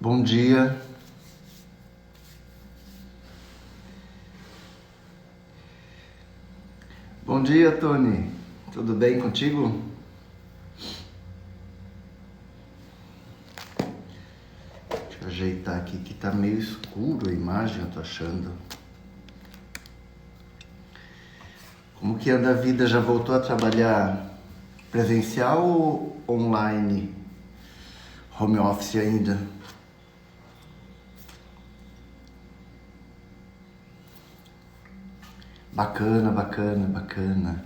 Bom dia. Bom dia, Tony. Tudo bem contigo? Deixa eu ajeitar aqui que tá meio escuro a imagem, eu tô achando. Como que anda a vida? Já voltou a trabalhar presencial ou online? Home office ainda? Bacana, bacana, bacana.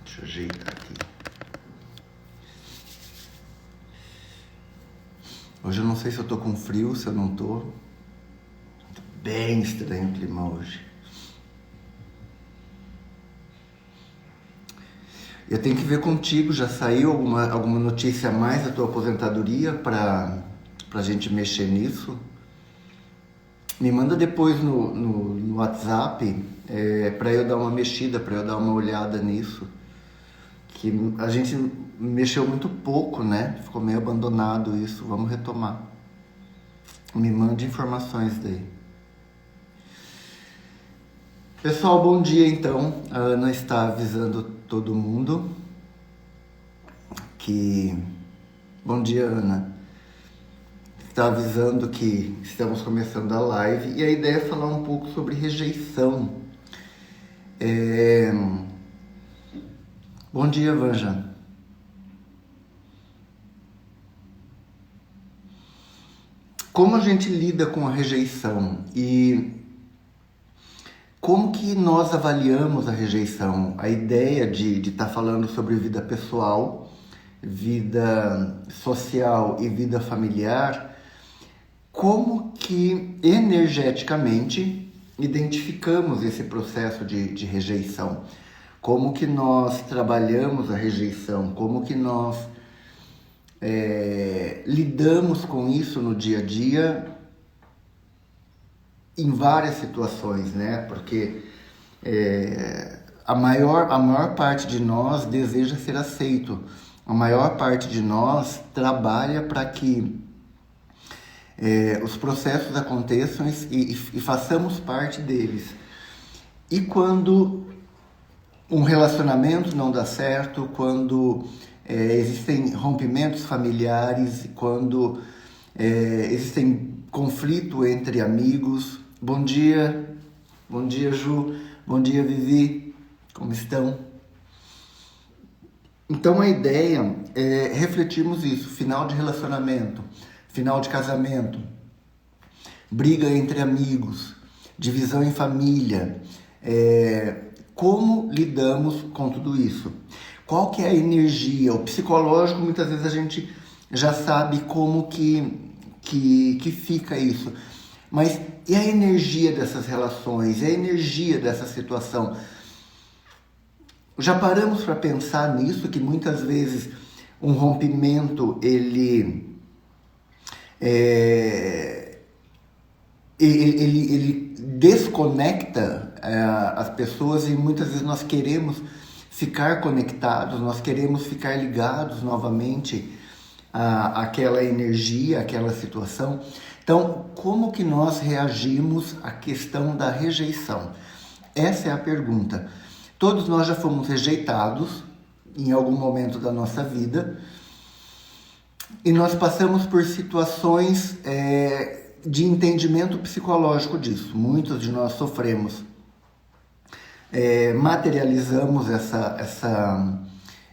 Deixa eu ajeitar aqui. Hoje eu não sei se eu tô com frio, se eu não tô. Tá bem estranho o clima hoje. Eu tenho que ver contigo, já saiu alguma notícia a mais da tua aposentadoria pra gente mexer nisso? Me manda depois no WhatsApp para eu dar uma mexida, para eu dar uma olhada nisso. Que a gente mexeu muito pouco, né? Ficou meio abandonado isso. Vamos retomar. Me mande informações daí. Pessoal, bom dia então. A Ana está avisando todo mundo que... Bom dia, Ana. Está avisando que estamos começando a live e a ideia é falar um pouco sobre rejeição. Bom dia, Vanja. Como a gente lida com a rejeição e como que nós avaliamos a rejeição? A ideia de estar falando sobre vida pessoal, vida social e vida familiar, como que energeticamente identificamos esse processo de rejeição? Como que nós trabalhamos a rejeição? Como que nós lidamos com isso no dia a dia em várias situações, né? Porque a maior parte de nós deseja ser aceito. A maior parte de nós trabalha para que os processos aconteçam e façamos parte deles. E quando um relacionamento não dá certo, quando existem rompimentos familiares, quando existem conflito entre amigos. Bom dia Ju, bom dia Vivi, como estão? Então a ideia é refletirmos isso, final de relacionamento, final de casamento, briga entre amigos, divisão em família, como lidamos com tudo isso? Qual que é a energia? O psicológico, muitas vezes a gente já sabe como que fica isso. Mas e a energia dessas relações? E a energia dessa situação? Já paramos para pensar nisso, que muitas vezes um rompimento, ele desconecta as pessoas e muitas vezes nós queremos ficar conectados, nós queremos ficar ligados novamente àquela energia, àquela situação. Então, como que nós reagimos à questão da rejeição? Essa é a pergunta. Todos nós já fomos rejeitados em algum momento da nossa vida e nós passamos por situações de entendimento psicológico disso. Muitos de nós sofremos. Materializamos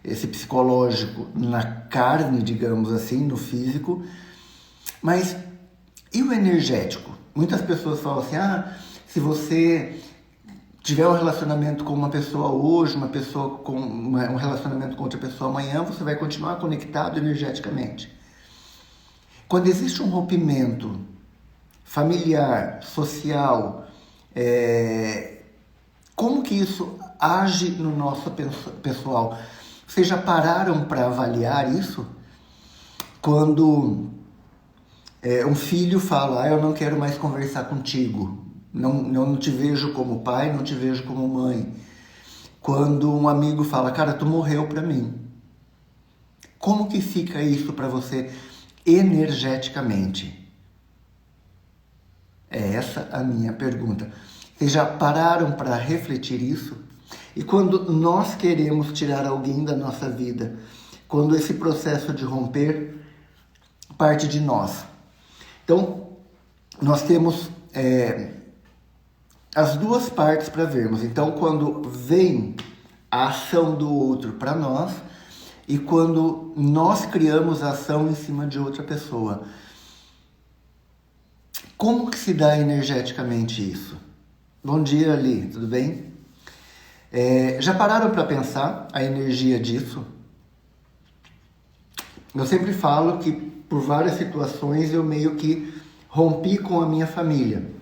esse psicológico na carne, digamos assim, no físico. Mas e o energético? Muitas pessoas falam assim, se você tiver um relacionamento com uma pessoa hoje, uma pessoa com um relacionamento com outra pessoa amanhã, você vai continuar conectado energeticamente. Quando existe um rompimento familiar, social, como que isso age no nosso pessoal? Vocês já pararam para avaliar isso? Quando um filho fala, eu não quero mais conversar contigo, não te vejo como pai, não te vejo como mãe. Quando um amigo fala, cara, tu morreu pra mim. Como que fica isso pra você energeticamente? É essa a minha pergunta. Vocês já pararam para refletir isso? E quando nós queremos tirar alguém da nossa vida, quando esse processo de romper parte de nós. Então, nós temos as duas partes para vermos. Então, quando vem a ação do outro para nós e quando nós criamos a ação em cima de outra pessoa. Como que se dá energeticamente isso? Bom dia, Ali, tudo bem? Já pararam para pensar a energia disso? Eu sempre falo que por várias situações eu meio que rompi com a minha família.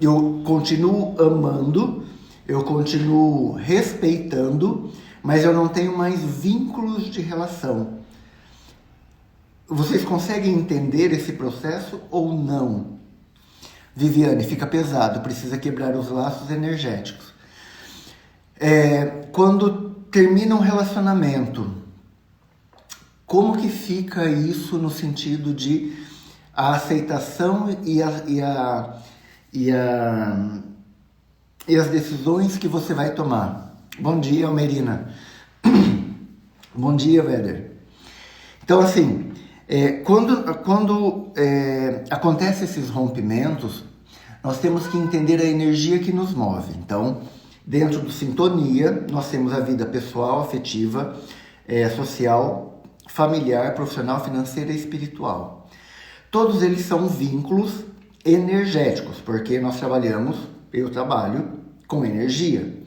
Eu continuo amando, eu continuo respeitando, mas eu não tenho mais vínculos de relação. Vocês conseguem entender esse processo ou não? Viviane, fica pesado, precisa quebrar os laços energéticos. Quando termina um relacionamento, como que fica isso no sentido de a aceitação e as decisões que você vai tomar? Bom dia, Almerina. Bom dia, Véder. Então, assim, quando acontecem esses rompimentos, nós temos que entender a energia que nos move. Então, dentro do Sintonia, nós temos a vida pessoal, afetiva, social, familiar, profissional, financeira e espiritual. Todos eles são vínculos energéticos, porque eu trabalho com energia.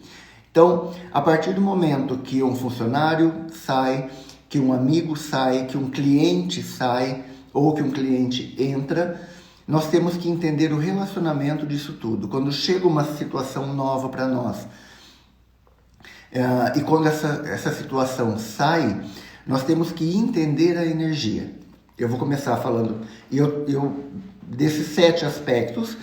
Então, a partir do momento que um funcionário sai, que um amigo sai, que um cliente sai ou que um cliente entra, nós temos que entender o relacionamento disso tudo. Quando chega uma situação nova para nós e quando essa situação sai, nós temos que entender a energia. Eu vou começar falando desses 7 aspectos.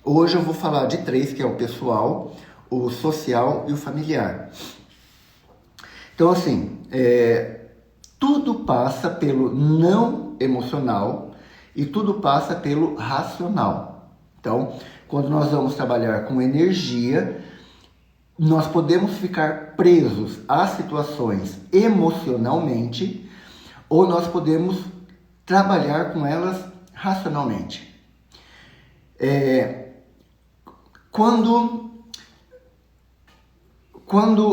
Hoje eu vou falar de 3, que é o pessoal, o social e o familiar. Então, assim, tudo passa pelo não emocional e tudo passa pelo racional. Então, quando nós vamos trabalhar com energia, nós podemos ficar presos a situações emocionalmente ou nós podemos trabalhar com elas racionalmente. Quando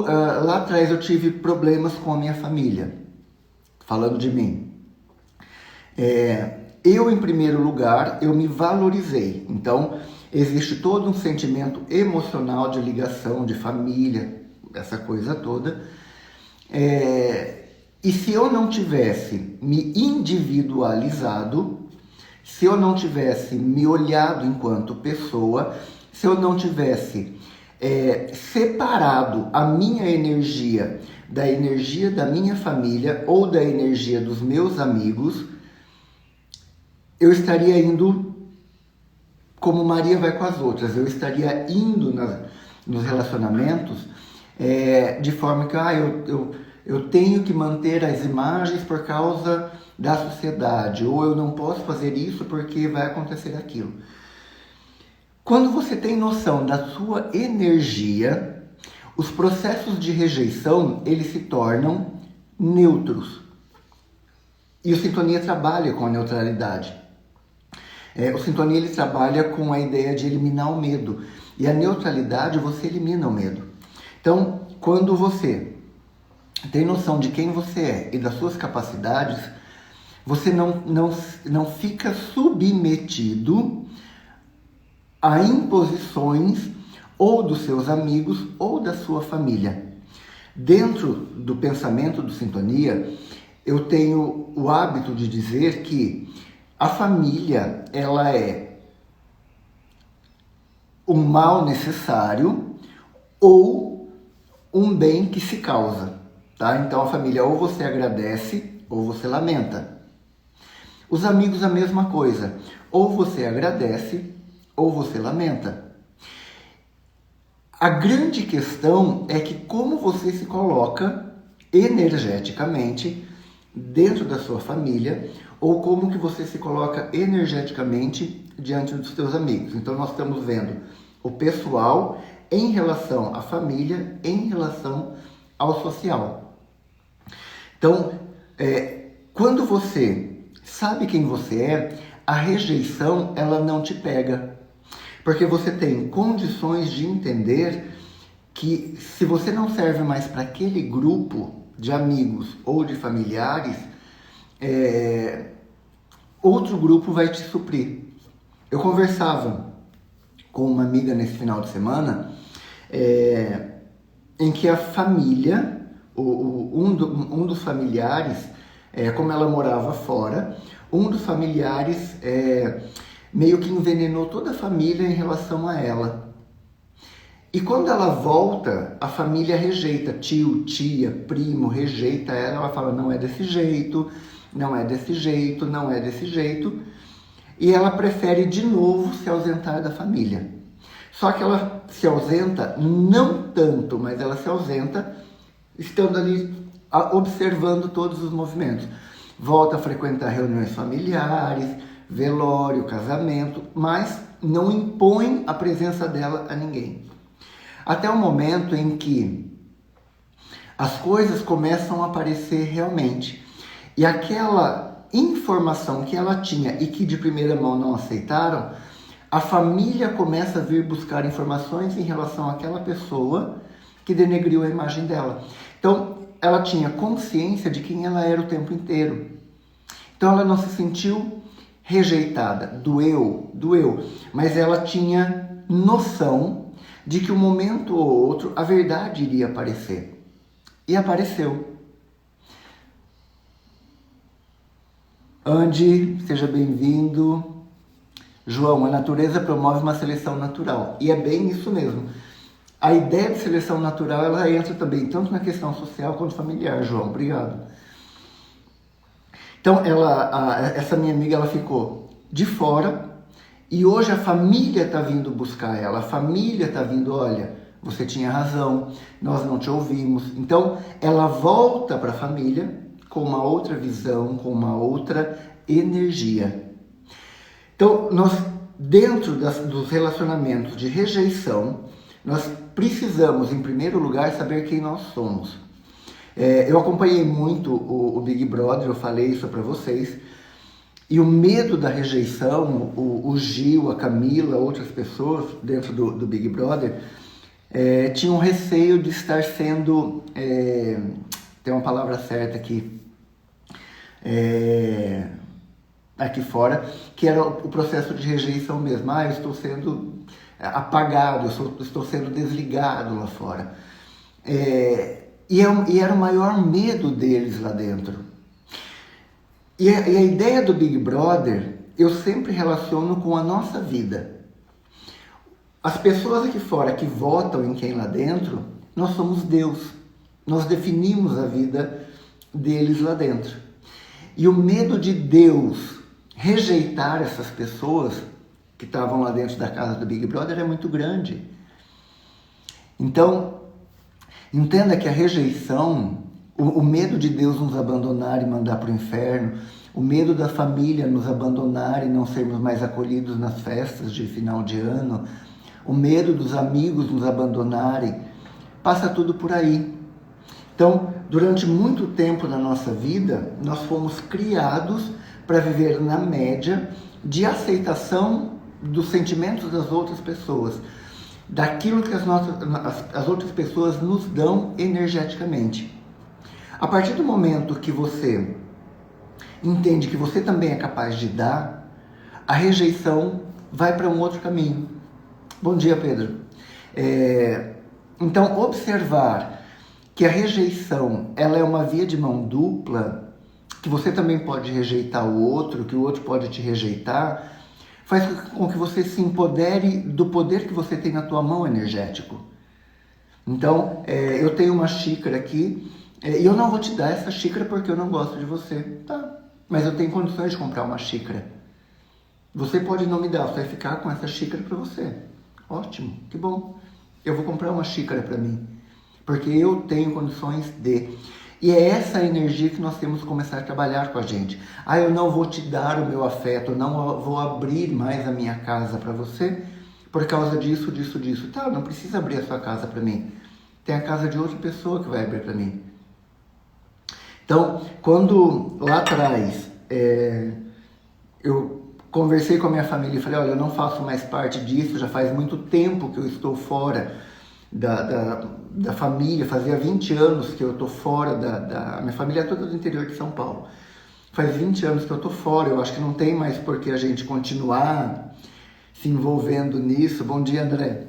lá atrás eu tive problemas com a minha família, falando de mim, eu em primeiro lugar, eu me valorizei. Então, existe todo um sentimento emocional de ligação, de família, essa coisa toda. E se eu não tivesse me individualizado, se eu não tivesse me olhado enquanto pessoa, se eu não tivesse separado a minha energia da minha família ou da energia dos meus amigos, eu estaria indo como Maria vai com as outras. Eu estaria indo nos relacionamentos de forma que eu tenho que manter as imagens por causa da sociedade, ou eu não posso fazer isso porque vai acontecer aquilo. Quando você tem noção da sua energia, os processos de rejeição, eles se tornam neutros. E o Sintonia trabalha com a neutralidade. O Sintonia ele trabalha com a ideia de eliminar o medo. E a neutralidade, você elimina o medo. Então, quando você tem noção de quem você é e das suas capacidades, você não fica submetido a imposições ou dos seus amigos ou da sua família. Dentro do pensamento do Sintonia, eu tenho o hábito de dizer que a família, ela é um mal necessário ou um bem que se causa, tá? Então a família ou você agradece ou você lamenta. Os amigos a mesma coisa, ou você agradece ou você lamenta. A grande questão é que como você se coloca energeticamente dentro da sua família ou como que você se coloca energeticamente diante dos seus amigos. Então nós estamos vendo o pessoal em relação à família, em relação ao social. Então, quando você sabe quem você é, a rejeição ela não te pega. Porque você tem condições de entender que se você não serve mais para aquele grupo de amigos ou de familiares, outro grupo vai te suprir. Eu conversava com uma amiga nesse final de semana, em que a família, um dos familiares, como ela morava fora, um dos familiares meio que envenenou toda a família em relação a ela. E quando ela volta, a família rejeita, tio, tia, primo, rejeita ela, ela fala, não é desse jeito, não é desse jeito, não é desse jeito, e ela prefere de novo se ausentar da família. Só que ela se ausenta, não tanto, mas ela se ausenta estando ali observando todos os movimentos. Volta a frequentar reuniões familiares, velório, casamento, mas não impõe a presença dela a ninguém. Até o momento em que as coisas começam a aparecer realmente. E aquela informação que ela tinha e que de primeira mão não aceitaram, a família começa a vir buscar informações em relação àquela pessoa que denegriu a imagem dela. Então, ela tinha consciência de quem ela era o tempo inteiro. Então, ela não se sentiu rejeitada. Doeu, mas ela tinha noção de que um momento ou outro a verdade iria aparecer. E apareceu. Andy, seja bem-vindo. João, a natureza promove uma seleção natural. E é bem isso mesmo. A ideia de seleção natural, ela entra também tanto na questão social quanto familiar, João. Obrigado. Então, essa minha amiga, ela ficou de fora. E hoje a família está vindo buscar ela, a família está vindo, olha, você tinha razão, nós não te ouvimos. Então, ela volta para a família com uma outra visão, com uma outra energia. Então, nós, dentro dos relacionamentos de rejeição, nós precisamos, em primeiro lugar, saber quem nós somos. Eu acompanhei muito o Big Brother, eu falei isso para vocês. E o medo da rejeição, o Gil, a Camila, outras pessoas dentro do Big Brother, tinham receio de estar sendo, tem uma palavra certa aqui, aqui fora, que era o processo de rejeição mesmo. Eu estou sendo apagado, eu estou sendo desligado lá fora. E era o maior medo deles lá dentro. E a ideia do Big Brother, eu sempre relaciono com a nossa vida. As pessoas aqui fora que votam em quem lá dentro, nós somos Deus. Nós definimos a vida deles lá dentro. E o medo de Deus rejeitar essas pessoas que estavam lá dentro da casa do Big Brother é muito grande. Então, entenda que a rejeição, o medo de Deus nos abandonar e mandar para o inferno, o medo da família nos abandonar e não sermos mais acolhidos nas festas de final de ano, o medo dos amigos nos abandonarem, passa tudo por aí. Então, durante muito tempo na nossa vida, nós fomos criados para viver na média de aceitação dos sentimentos das outras pessoas, daquilo que as outras pessoas nos dão energeticamente. A partir do momento que você entende que você também é capaz de dar, a rejeição vai para um outro caminho. Bom dia, Pedro. Então, observar que a rejeição ela é uma via de mão dupla, que você também pode rejeitar o outro, que o outro pode te rejeitar, faz com que você se empodere do poder que você tem na tua mão energético. Então, eu tenho uma xícara aqui, e eu não vou te dar essa xícara porque eu não gosto de você. Tá, mas eu tenho condições de comprar uma xícara. Você pode não me dar, você vai ficar com essa xícara para você. Ótimo, que bom. Eu vou comprar uma xícara para mim, porque eu tenho condições de. E é essa energia que nós temos que começar a trabalhar com a gente. Ah, eu não vou te dar o meu afeto, eu não vou abrir mais a minha casa para você por causa disso, disso, disso. Tá, não precisa abrir a sua casa para mim. Tem a casa de outra pessoa que vai abrir para mim. Então, quando lá atrás eu conversei com a minha família e falei, olha, eu não faço mais parte disso, já faz muito tempo que eu estou fora da família, fazia 20 anos que eu estou fora a minha família é toda do interior de São Paulo. Faz 20 anos que eu estou fora, eu acho que não tem mais por que a gente continuar se envolvendo nisso. Bom dia, André.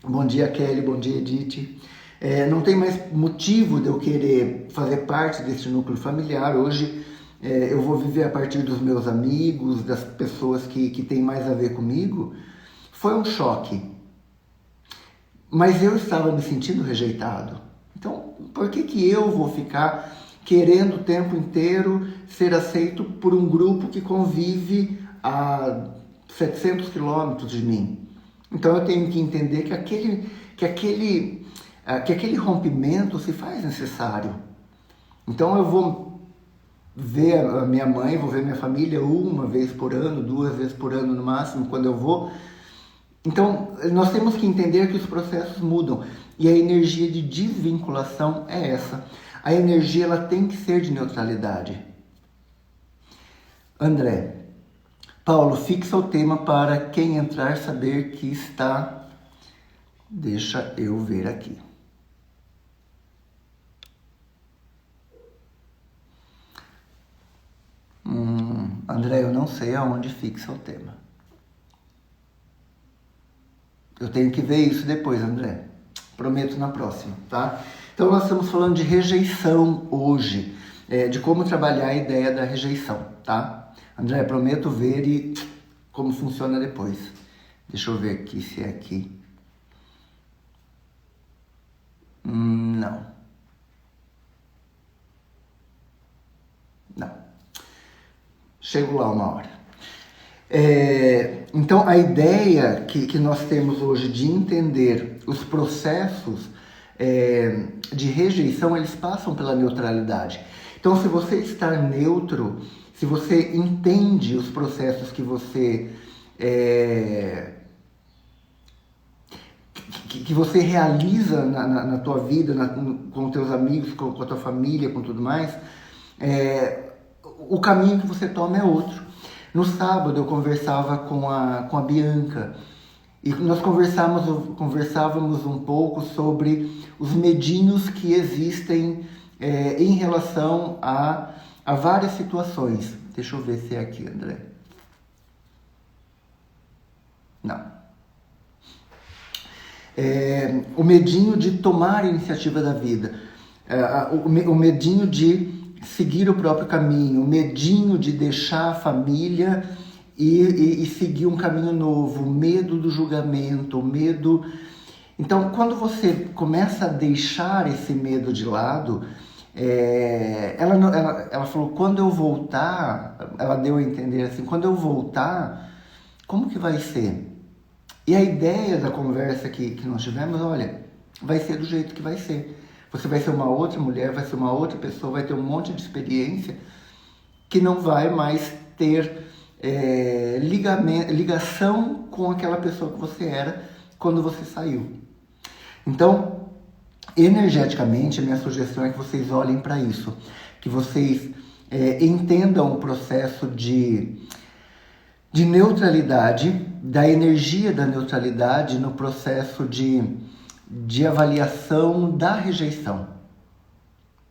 Bom dia, Kelly. Bom dia, Edith. Não tem mais motivo de eu querer fazer parte desse núcleo familiar. Hoje eu vou viver a partir dos meus amigos, das pessoas que têm mais a ver comigo. Foi um choque. Mas eu estava me sentindo rejeitado. Então, por que eu vou ficar querendo o tempo inteiro ser aceito por um grupo que convive a 700 quilômetros de mim? Então eu tenho que entender que aquele rompimento se faz necessário. Então eu vou ver a minha mãe, vou ver minha família uma vez por ano, 2 vezes por ano no máximo, quando eu vou. Então nós temos que entender que os processos mudam e a energia de desvinculação é essa. A energia ela tem que ser de neutralidade. André, Paulo, fixa o tema para quem entrar saber que está... Deixa eu ver aqui. André, eu não sei aonde fixa o tema. Eu tenho que ver isso depois, André. Prometo na próxima, tá? Então nós estamos falando de rejeição hoje, de como trabalhar a ideia da rejeição, tá? André, prometo ver e como funciona depois. Deixa eu ver aqui se é aqui. Não. Não. Chego lá uma hora. Então, a ideia que nós temos hoje de entender os processos de rejeição, eles passam pela neutralidade. Então, se você está neutro, se você entende os processos que você realiza na tua vida, com os teus amigos, com a tua família, com tudo mais, o caminho que você toma é outro. No sábado eu conversava com a Bianca e nós conversávamos um pouco sobre os medinhos que existem em relação a várias situações. Deixa eu ver se é aqui, André. Não. O medinho de tomar a iniciativa da vida, o medinho de seguir o próprio caminho, o medinho de deixar a família e seguir um caminho novo, o medo do julgamento, o medo... Então, quando você começa a deixar esse medo de lado, ela falou, quando eu voltar, ela deu a entender assim, quando eu voltar, como que vai ser? E a ideia da conversa que nós tivemos, olha, vai ser do jeito que vai ser. Você vai ser uma outra mulher, vai ser uma outra pessoa, vai ter um monte de experiência que não vai mais ter ligação com aquela pessoa que você era quando você saiu. Então, energeticamente, a minha sugestão é que vocês olhem para isso, que vocês entendam o processo de neutralidade, da energia da neutralidade no processo de avaliação da rejeição,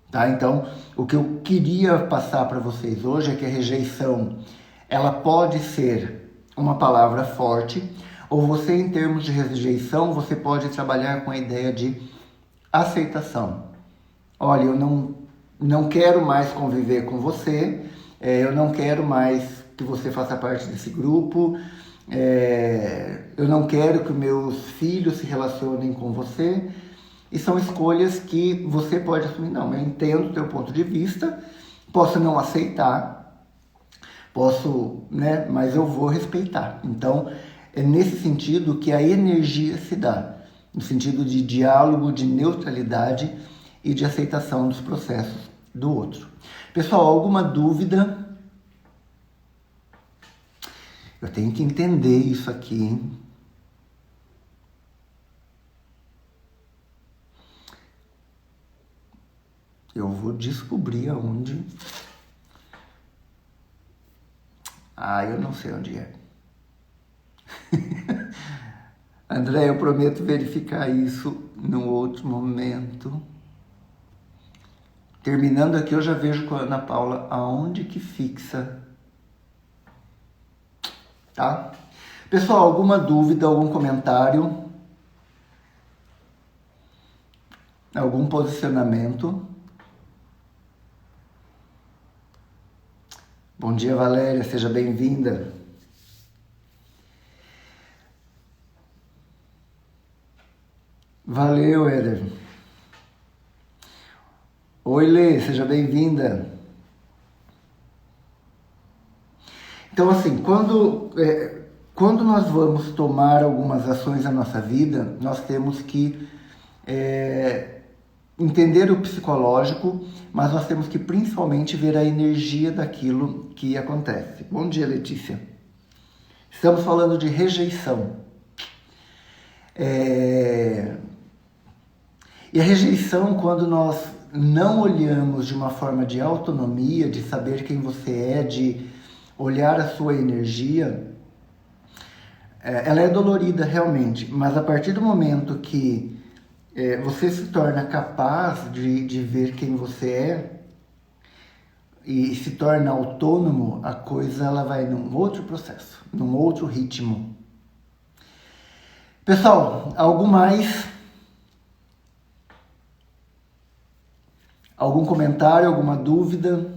tá? Então, o que eu queria passar para vocês hoje é que a rejeição, ela pode ser uma palavra forte, ou você, em termos de rejeição, você pode trabalhar com a ideia de aceitação. Olha, eu não quero mais conviver com você, eu não quero mais que você faça parte desse grupo, eu não quero que meus filhos se relacionem com você. E são escolhas que você pode assumir. Não, eu entendo o teu ponto de vista, posso não aceitar, mas eu vou respeitar. Então, é nesse sentido que a energia se dá. no sentido de diálogo, de neutralidade e de aceitação dos processos do outro. Pessoal, alguma dúvida? Eu tenho que entender isso aqui, hein? Eu vou descobrir aonde. Eu não sei onde é. André, eu prometo verificar isso num outro momento. Terminando aqui, eu já vejo com a Ana Paula aonde que fixa. Tá? Pessoal, alguma dúvida, algum comentário? Algum posicionamento? Bom dia, Valéria, seja bem-vinda. Valeu, Éder. Oi, Lê, seja bem-vinda. Então, assim, quando nós vamos tomar algumas ações na nossa vida, nós temos que entender o psicológico, mas nós temos que principalmente ver a energia daquilo que acontece. Bom dia, Letícia. Estamos falando de rejeição. E a rejeição, quando nós não olhamos de uma forma de autonomia, de saber quem você é, de olhar a sua energia, ela é dolorida realmente, mas a partir do momento que você se torna capaz de ver quem você é e se torna autônomo, a coisa ela vai num outro processo, num outro ritmo. Pessoal, algo mais? Algum comentário, alguma dúvida?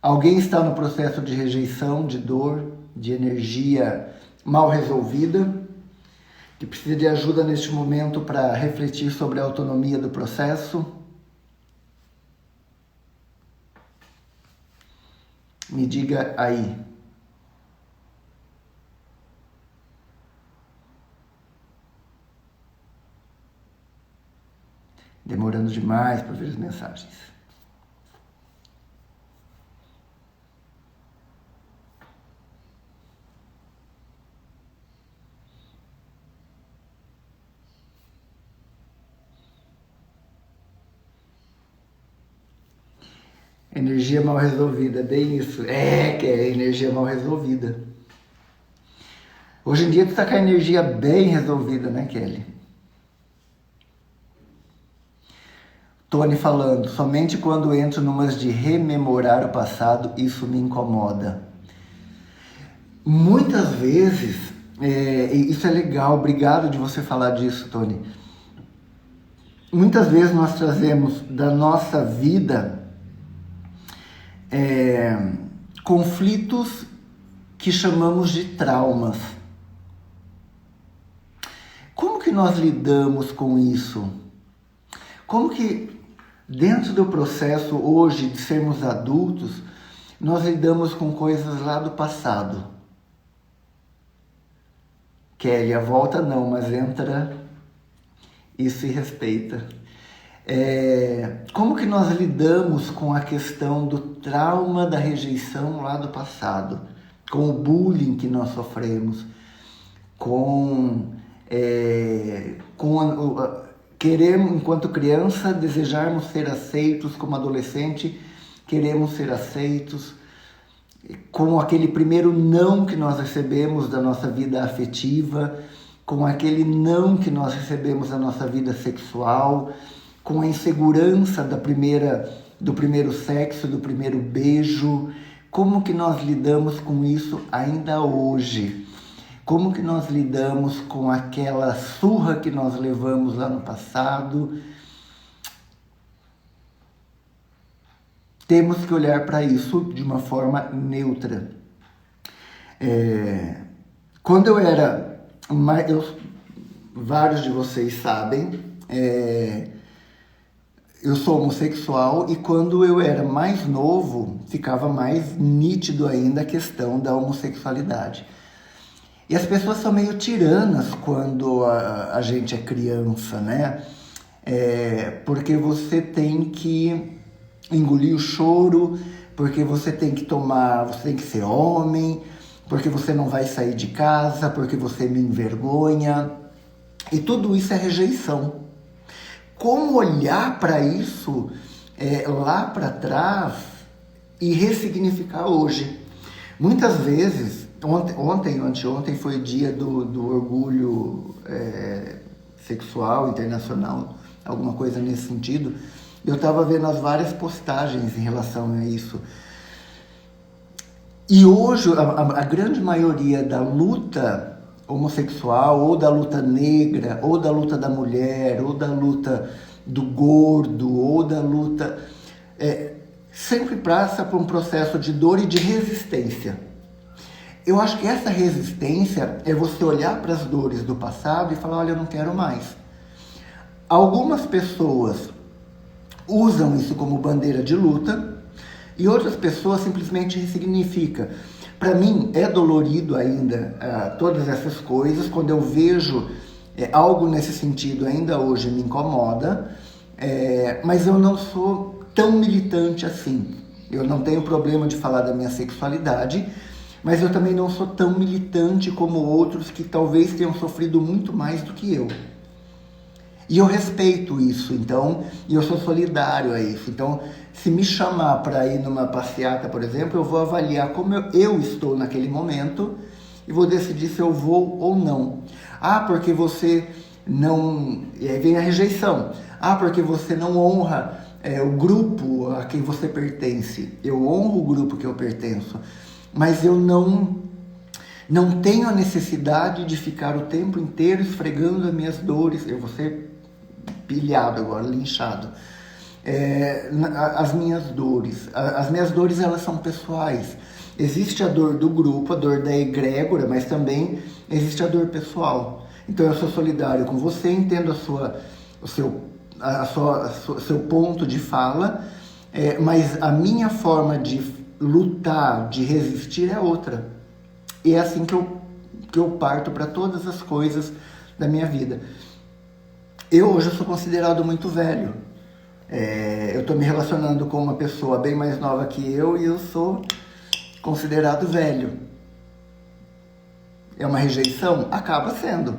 Alguém está no processo de rejeição, de dor, de energia mal resolvida, que precisa de ajuda neste momento para refletir sobre a autonomia do processo? Me diga aí. Demorando demais para ver as mensagens. Energia mal resolvida, bem isso. Que é energia mal resolvida. Hoje em dia tu está com a energia bem resolvida, né, Kelly? Tony falando, somente quando entro numas de rememorar o passado, isso me incomoda. Muitas vezes, isso é legal, obrigado de você falar disso, Tony. Muitas vezes nós trazemos da nossa vida conflitos que chamamos de traumas. Como que nós lidamos com isso? Como que dentro do processo hoje de sermos adultos, nós lidamos com coisas lá do passado? Kelly, a volta não, mas entra e se respeita. Como que nós lidamos com a questão do trauma da rejeição lá do passado? Com o bullying que nós sofremos? Queremos, enquanto criança, desejarmos ser aceitos, como adolescente, queremos ser aceitos, com aquele primeiro não que nós recebemos da nossa vida afetiva, com aquele não que nós recebemos da nossa vida sexual, com a insegurança do primeiro sexo, do primeiro beijo. Como que nós lidamos com isso ainda hoje? Como que nós lidamos com aquela surra que nós levamos lá no passado? Temos que olhar para isso de uma forma neutra. Quando eu era... vários de vocês sabem, eu sou homossexual, e quando eu era mais novo, ficava mais nítido ainda a questão da homossexualidade. E as pessoas são meio tiranas quando a gente é criança, né? Porque você tem que engolir o choro, porque você tem que você tem que ser homem, porque você não vai sair de casa, porque você me envergonha. E tudo isso é rejeição. Como olhar para isso lá para trás e ressignificar hoje? Muitas vezes, ontem ou anteontem foi dia do orgulho sexual internacional, alguma coisa nesse sentido. Eu estava vendo as várias postagens em relação a isso. E hoje a grande maioria da luta homossexual, ou da luta negra, ou da luta da mulher, ou da luta do gordo, ou da luta... sempre passa por um processo de dor e de resistência. Eu acho que essa resistência é você olhar para as dores do passado e falar, olha, eu não quero mais. Algumas pessoas usam isso como bandeira de luta e outras pessoas simplesmente ressignificam. Para mim é dolorido ainda todas essas coisas. Quando eu vejo algo nesse sentido, ainda hoje me incomoda, mas eu não sou tão militante assim. Eu não tenho problema de falar da minha sexualidade, mas eu também não sou tão militante como outros que talvez tenham sofrido muito mais do que eu. E eu respeito isso, então, e eu sou solidário a isso. Então, se me chamar para ir numa passeata, por exemplo, eu vou avaliar como eu estou naquele momento e vou decidir se eu vou ou não. Ah, porque você não... E aí vem a rejeição. Ah, porque você não honra o grupo a quem você pertence. Eu honro o grupo que eu pertenço, mas eu não tenho a necessidade de ficar o tempo inteiro esfregando as minhas dores. Eu vou ser pilhado agora, linchado. As minhas dores. As minhas dores, elas são pessoais. Existe a dor do grupo, a dor da egrégora, mas também existe a dor pessoal. Então eu sou solidário com você, entendo o seu ponto de fala, mas a minha forma de lutar, de resistir é outra. E é assim que eu parto para todas as coisas da minha vida. Eu hoje sou considerado muito velho. Eu estou me relacionando com uma pessoa bem mais nova que eu e eu sou considerado velho. É uma rejeição? Acaba sendo.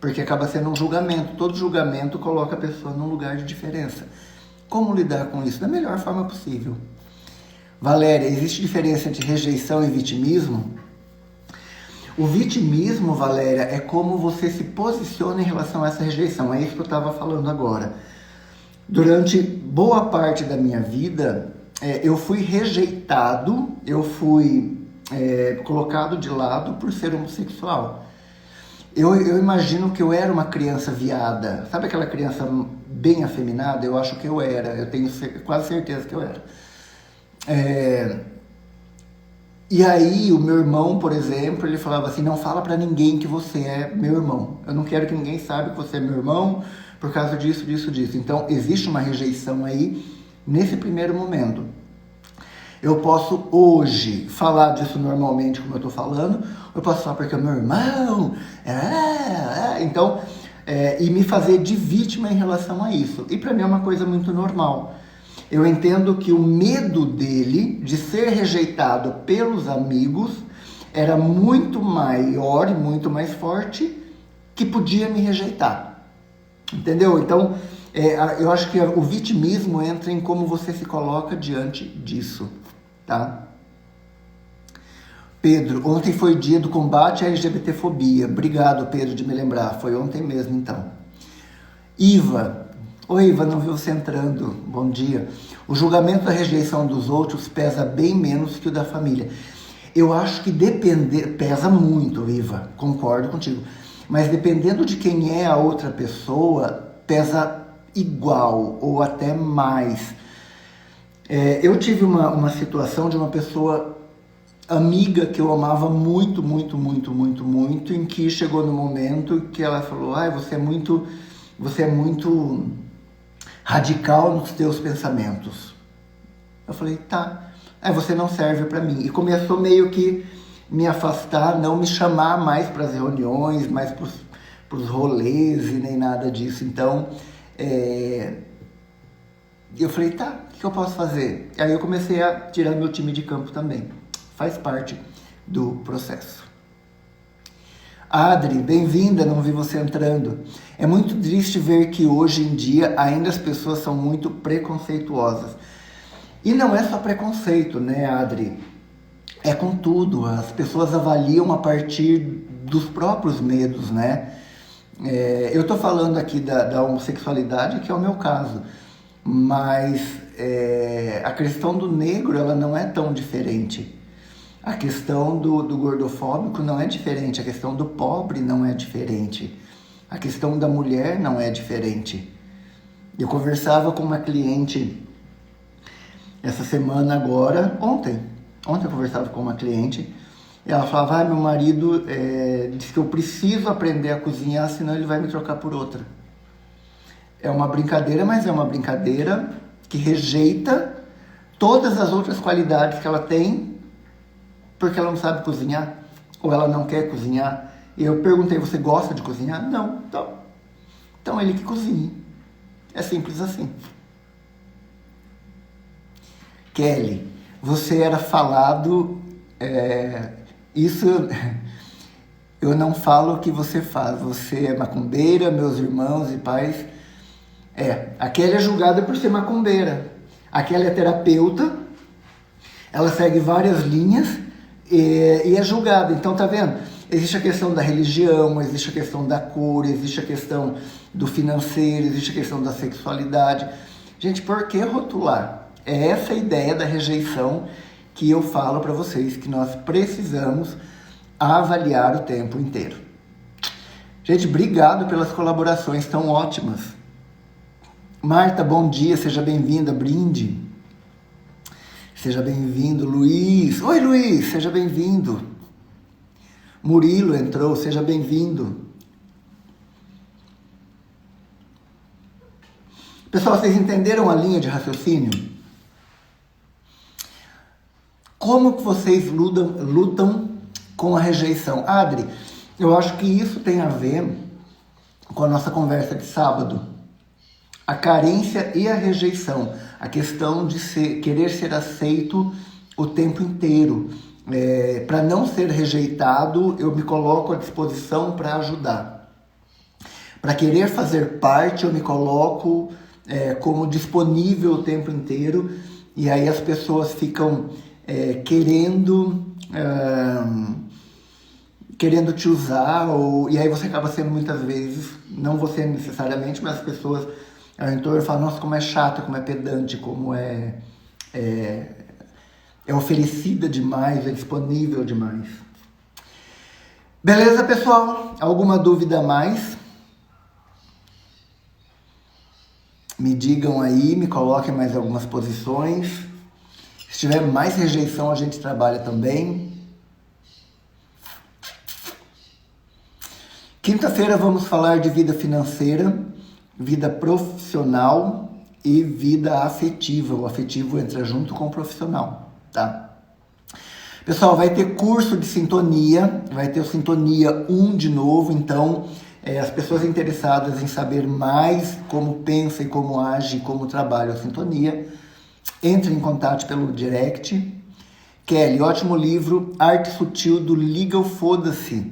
Porque acaba sendo um julgamento. Todo julgamento coloca a pessoa num lugar de diferença. Como lidar com isso? Da melhor forma possível. Valéria, existe diferença entre rejeição e vitimismo? O vitimismo, Valéria, é como você se posiciona em relação a essa rejeição. É isso que eu estava falando agora. Durante boa parte da minha vida, eu fui rejeitado, eu fui colocado de lado por ser homossexual. Eu imagino que eu era uma criança viada. Sabe aquela criança bem afeminada? Eu acho que eu era. Eu tenho quase certeza que eu era. E aí o meu irmão, por exemplo, ele falava assim, não fala pra ninguém que você é meu irmão. Eu não quero que ninguém saiba que você é meu irmão por causa disso, disso, disso. Então existe uma rejeição aí nesse primeiro momento. Eu posso hoje falar disso normalmente como eu tô falando, eu posso falar porque é meu irmão, então, e me fazer de vítima em relação a isso. E pra mim é uma coisa muito normal. Eu entendo que o medo dele de ser rejeitado pelos amigos era muito maior e muito mais forte que podia me rejeitar. Entendeu? Então, eu acho que o vitimismo entra em como você se coloca diante disso, tá? Pedro, ontem foi o dia do combate à LGBTfobia. Obrigado, Pedro, de me lembrar. Foi ontem mesmo, então. Iva. Oi, Iva, não vi você entrando. Bom dia. O julgamento da rejeição dos outros pesa bem menos que o da família. Eu acho que pesa muito, Iva, concordo contigo. Mas dependendo de quem é a outra pessoa, pesa igual ou até mais. Eu tive uma situação de uma pessoa amiga que eu amava muito, muito, muito, muito, muito, em que chegou no momento que ela falou, você é muito radical nos teus pensamentos. Eu falei, tá. Você não serve pra mim. E começou meio que me afastar, não me chamar mais para as reuniões, mais para os rolês e nem nada disso. Então, eu falei, tá, o que eu posso fazer? Aí eu comecei a tirar meu time de campo também. Faz parte do processo. Adri, bem-vinda, não vi você entrando. É muito triste ver que hoje em dia ainda as pessoas são muito preconceituosas. E não é só preconceito, né, Adri? É com tudo. As pessoas avaliam a partir dos próprios medos, né? Eu estou falando aqui da homossexualidade, que é o meu caso. Mas a questão do negro, ela não é tão diferente. A questão do gordofóbico não é diferente. A questão do pobre não é diferente. A questão da mulher não é diferente. Eu conversava com uma cliente essa semana agora, ontem eu conversava com uma cliente, e ela falava, meu marido disse que eu preciso aprender a cozinhar, senão ele vai me trocar por outra. É uma brincadeira, mas é uma brincadeira que rejeita todas as outras qualidades que ela tem, porque ela não sabe cozinhar, ou ela não quer cozinhar. E eu perguntei, você gosta de cozinhar? Não, então ele que cozinhe. É simples assim. Kelly, você era falado, isso eu não falo o que você faz, você é macumbeira, meus irmãos e pais. A Kelly é julgada por ser macumbeira. A Kelly é terapeuta, ela segue várias linhas e é julgada. Então, tá vendo? Existe a questão da religião, existe a questão da cor, existe a questão do financeiro, existe a questão da sexualidade. Gente, por que rotular? É essa a ideia da rejeição que eu falo para vocês, que nós precisamos avaliar o tempo inteiro. Gente, obrigado pelas colaborações tão ótimas. Marta, bom dia, seja bem-vinda. Brinde. Seja bem-vindo. Luiz. Oi, Luiz, seja bem-vindo. Murilo entrou, seja bem-vindo. Pessoal, vocês entenderam a linha de raciocínio? Como que vocês lutam com a rejeição? Adri, eu acho que isso tem a ver com a nossa conversa de sábado. A carência e a rejeição. A questão de querer ser aceito o tempo inteiro. Para não ser rejeitado, eu me coloco à disposição para ajudar. Para querer fazer parte, eu me coloco como disponível o tempo inteiro. E aí as pessoas ficam querendo te usar, e aí você acaba sendo muitas vezes, não você necessariamente, mas as pessoas ao entorno falam, nossa, como é chata, como é pedante, como é oferecida demais, é disponível demais. Beleza, pessoal? Alguma dúvida a mais? Me digam aí, me coloquem mais algumas posições. Se tiver mais rejeição, a gente trabalha também. Quinta-feira vamos falar de vida financeira, vida profissional e vida afetiva. O afetivo entra junto com o profissional, tá? Pessoal, vai ter curso de sintonia, vai ter o Sintonia 1 de novo, então as pessoas interessadas em saber mais como pensa e como age, como trabalha a sintonia, entre em contato pelo direct. Kelly, ótimo livro, Arte Sutil do Legal Foda-se.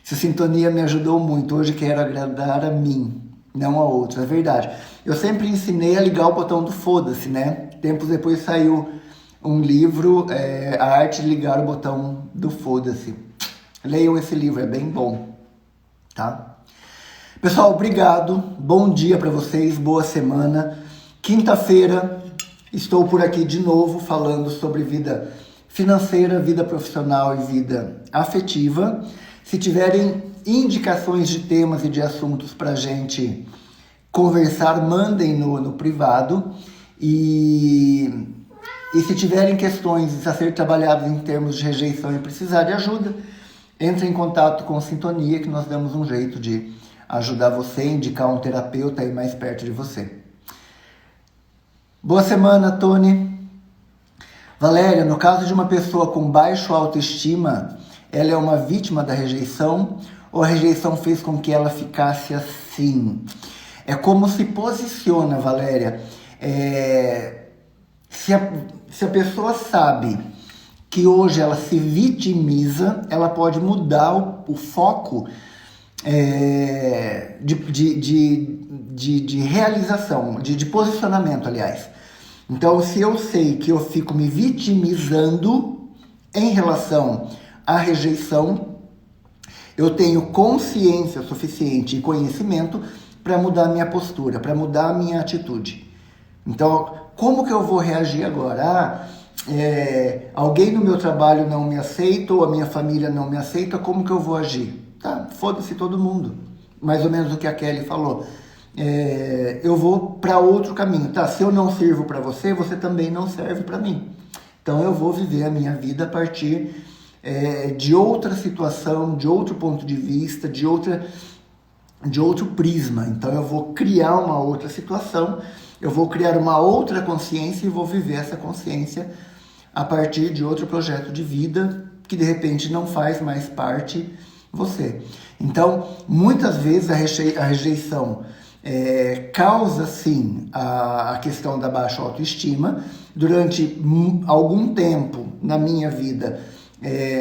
Essa sintonia me ajudou muito. Hoje quero agradar a mim, não a outros. É verdade. Eu sempre ensinei a ligar o botão do foda-se, né? Tempos depois saiu um livro, A Arte de Ligar o Botão do Foda-se. Leiam esse livro, é bem bom, tá? Pessoal, obrigado. Bom dia para vocês, boa semana. Quinta-feira estou por aqui de novo falando sobre vida financeira, vida profissional e vida afetiva. Se tiverem indicações de temas e de assuntos para a gente conversar, mandem no privado. E se tiverem questões a ser trabalhadas em termos de rejeição e precisar de ajuda, entre em contato com a Sintonia, que nós damos um jeito de ajudar você, indicar um terapeuta aí mais perto de você. Boa semana, Tony. Valéria, no caso de uma pessoa com baixo autoestima, ela é uma vítima da rejeição ou a rejeição fez com que ela ficasse assim? É como se posiciona, Valéria. Se a pessoa sabe que hoje ela se vitimiza, ela pode mudar o foco de realização, de posicionamento, aliás. Então, se eu sei que eu fico me vitimizando em relação à rejeição, eu tenho consciência suficiente e conhecimento para mudar a minha postura, para mudar a minha atitude. Então, como que eu vou reagir agora? Alguém no meu trabalho não me aceita ou a minha família não me aceita, como que eu vou agir? Tá, foda-se todo mundo. Mais ou menos o que a Kelly falou. Eu vou para outro caminho. Tá, se eu não sirvo para você, você também não serve para mim. Então eu vou viver a minha vida a partir de outra situação, de outro ponto de vista, de outro prisma. Então eu vou criar uma outra situação, eu vou criar uma outra consciência e vou viver essa consciência a partir de outro projeto de vida que de repente não faz mais parte você. Então, muitas vezes a rejeição causa sim a questão da baixa autoestima. Durante algum tempo na minha vida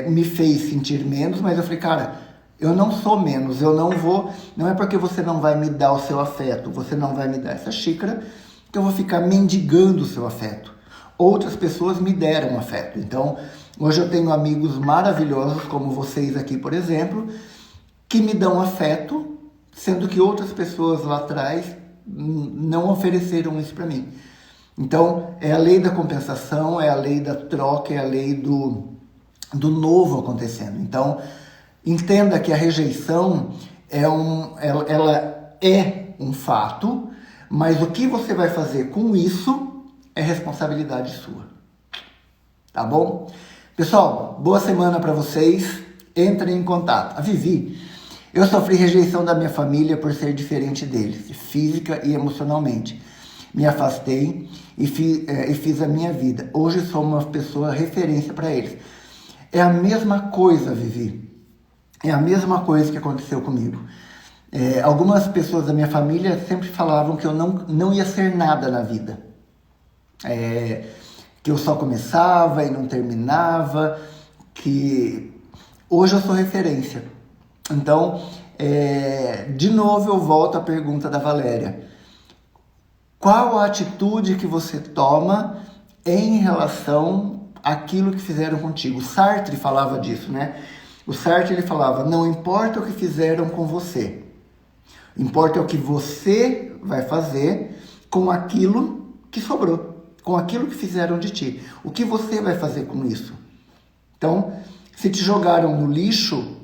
me fez sentir menos, mas eu falei, cara, eu não sou menos, eu não vou, não é porque você não vai me dar o seu afeto, você não vai me dar essa xícara, que eu vou ficar mendigando o seu afeto. Outras pessoas me deram afeto. Então, hoje eu tenho amigos maravilhosos, como vocês aqui, por exemplo, que me dão afeto, sendo que outras pessoas lá atrás não ofereceram isso para mim. Então, é a lei da compensação, é a lei da troca, é a lei do novo acontecendo. Então, entenda que a rejeição ela é um fato, mas o que você vai fazer com isso é responsabilidade sua. Tá bom? Pessoal, boa semana para vocês. Entrem em contato. A Vivi, eu sofri rejeição da minha família por ser diferente deles, física e emocionalmente. Me afastei e fiz a minha vida. Hoje sou uma pessoa referência para eles. É a mesma coisa, Vivi. É a mesma coisa que aconteceu comigo. Algumas pessoas da minha família sempre falavam que eu não ia ser nada na vida. Que eu só começava e não terminava, que hoje eu sou referência. Então, de novo eu volto à pergunta da Valéria. Qual a atitude que você toma em relação àquilo que fizeram contigo? O Sartre falava disso, né? O Sartre ele falava, não importa o que fizeram com você, importa o que você vai fazer com aquilo que sobrou, com aquilo que fizeram de ti. O que você vai fazer com isso? Então, se te jogaram no lixo,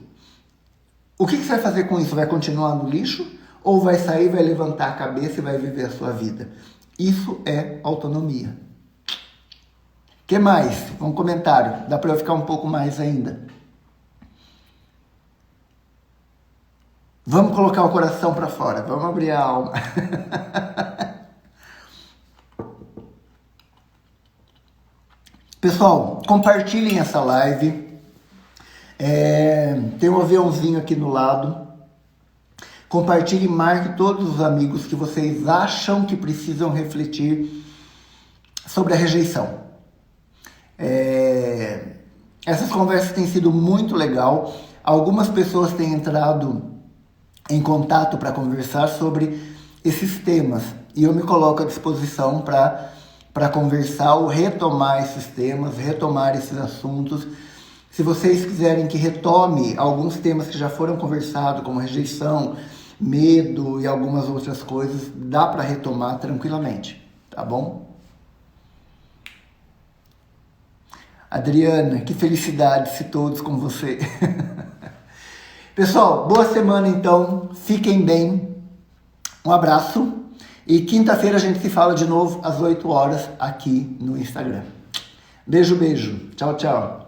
o que você vai fazer com isso? Vai continuar no lixo? Ou vai sair, vai levantar a cabeça e vai viver a sua vida? Isso é autonomia. O que mais? Um comentário. Dá para eu ficar um pouco mais ainda. Vamos colocar o coração para fora. Vamos abrir a alma. Pessoal, compartilhem essa live. Tem um aviãozinho aqui no lado. Compartilhe e marque todos os amigos que vocês acham que precisam refletir sobre a rejeição. Essas conversas têm sido muito legal. Algumas pessoas têm entrado em contato para conversar sobre esses temas. E eu me coloco à disposição para conversar ou retomar esses temas, retomar esses assuntos. Se vocês quiserem que retome alguns temas que já foram conversados, como rejeição, medo e algumas outras coisas, dá para retomar tranquilamente, tá bom? Adriana, que felicidade se todos com você. Pessoal, boa semana então, fiquem bem, um abraço e quinta-feira a gente se fala de novo às 8 horas aqui no Instagram. Beijo, beijo, tchau, tchau.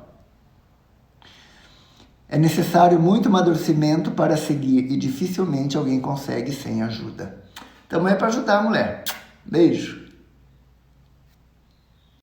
É necessário muito amadurecimento para seguir e dificilmente alguém consegue sem ajuda. Então é para ajudar a mulher. Beijo.